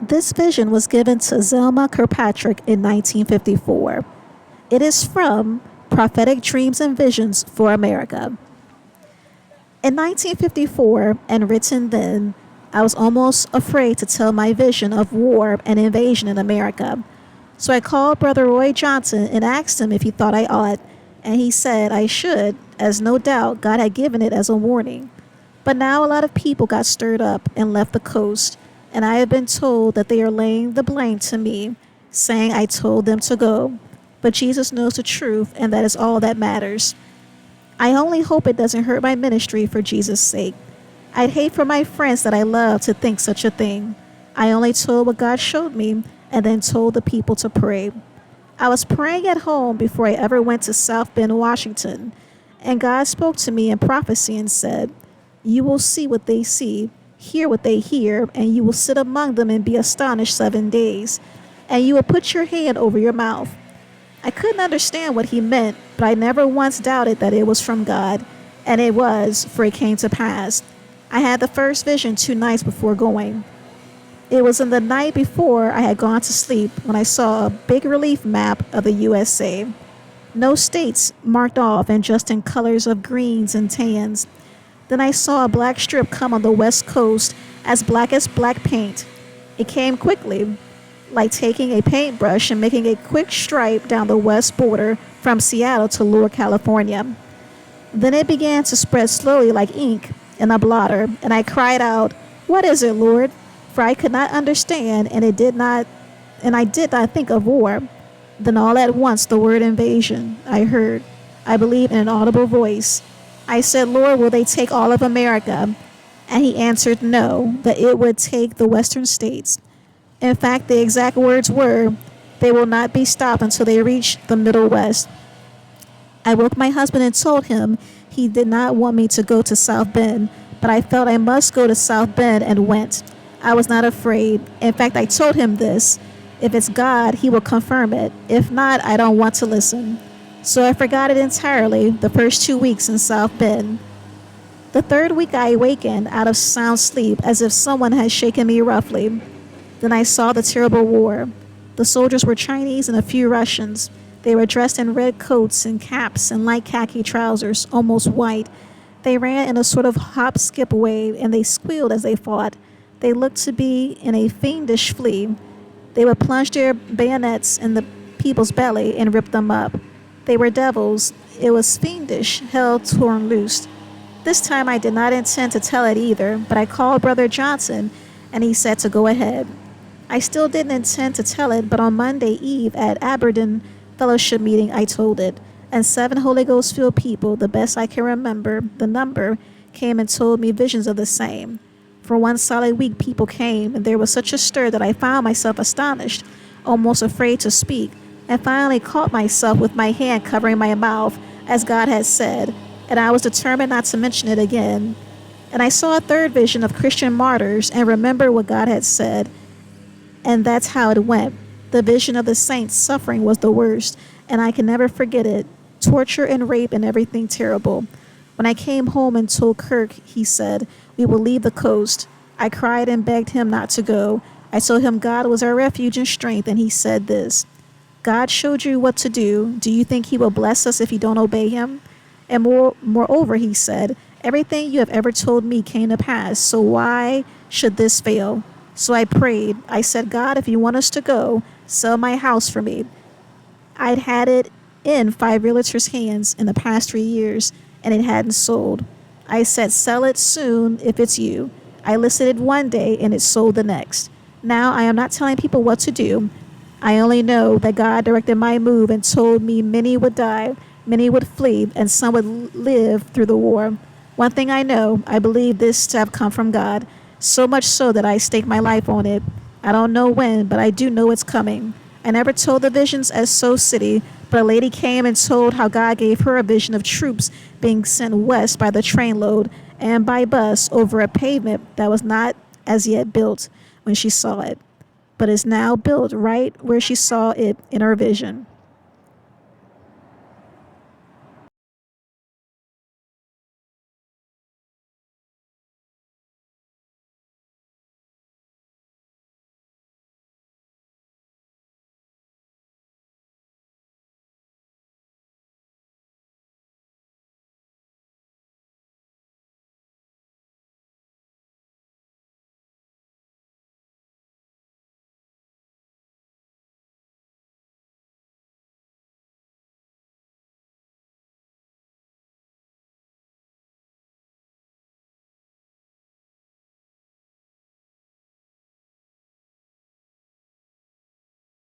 This vision was given to Zelma Kirkpatrick in 1954. It is from Prophetic Dreams and Visions for America. In 1954, and written then, I was almost afraid to tell my vision of war and invasion in America. So I called Brother Roy Johnson and asked him if he thought I ought, and he said I should, as no doubt God had given it as a warning. But now a lot of people got stirred up and left the coast, and I have been told that they are laying the blame to me, saying I told them to go. But Jesus knows the truth, and that is all that matters. I only hope it doesn't hurt my ministry for Jesus' sake. I'd hate for my friends that I love to think such a thing. I only told what God showed me, and then told the people to pray. I was praying at home before I ever went to South Bend, Washington, and God spoke to me in prophecy and said, "You will see what they see, hear what they hear, and you will sit among them and be astonished 7 days, and you will put your hand over your mouth." I couldn't understand what he meant, but I never once doubted that it was from God, and it was, for it came to pass. I had the first vision 2 nights before going. It was in the night before I had gone to sleep when I saw a big relief map of the USA. No states marked off and just in colors of greens and tans. Then I saw a black strip come on the west coast as black paint. It came quickly, like taking a paintbrush and making a quick stripe down the west border from Seattle to Lower California. Then it began to spread slowly like ink in a blotter, and I cried out, "What is it, Lord?" For I could not understand, and I did not think of war. Then all at once the word invasion I heard, I believe in an audible voice. I said, "Lord, will they take all of America?" And he answered no, that it would take the western states. In fact, the exact words were, "They will not be stopped until they reach the Middle West." I woke my husband and told him he did not want me to go to South Bend, but I felt I must go to South Bend and went. I was not afraid. In fact, I told him this. If it's God, he will confirm it. If not, I don't want to listen. So I forgot it entirely the first 2 weeks in South Bend. The third week I awakened out of sound sleep as if someone had shaken me roughly. Then I saw the terrible war. The soldiers were Chinese and a few Russians. They were dressed in red coats and caps and light khaki trousers, almost white. They ran in a sort of hop-skip way, and they squealed as they fought. They looked to be in a fiendish flee. They would plunge their bayonets in the people's belly and rip them up. They were devils. It was fiendish, hell torn loose. This time I did not intend to tell it either, but I called Brother Johnson, and he said to go ahead. I still didn't intend to tell it, but on Monday Eve at Aberdeen Fellowship meeting I told it, and 7 Holy Ghost-filled people, the best I can remember, the number, came and told me visions of the same. For 1 solid week people came, and there was such a stir that I found myself astonished, almost afraid to speak, and finally caught myself with my hand covering my mouth, as God had said, and I was determined not to mention it again. And I saw a third vision of Christian martyrs and remembered what God had said, and that's how it went. The vision of the saints' suffering was the worst, and I can never forget it. Torture and rape and everything terrible. When I came home and told Kirk, he said, "We will leave the coast." I cried and begged him not to go. I told him God was our refuge and strength, and he said this, "God showed you what to do. Do you think he will bless us if you don't obey him?" And moreover, he said, "Everything you have ever told me came to pass, so why should this fail?" So I prayed. I said, "God, if you want us to go, sell my house for me." I'd had it in 5 realtors' hands in the past 3 years, and it hadn't sold. I said, "Sell it soon if it's you." I listed it one day, and it sold the next. Now I am not telling people what to do. I only know that God directed my move and told me many would die, many would flee, and some would live through the war. One thing I know, I believe this to have come from God, so much so that I stake my life on it. I don't know when, but I do know it's coming. I never told the visions at Sioux City, but a lady came and told how God gave her a vision of troops being sent west by the trainload and by bus over a pavement that was not as yet built when she saw it, but is now built right where she saw it in her vision.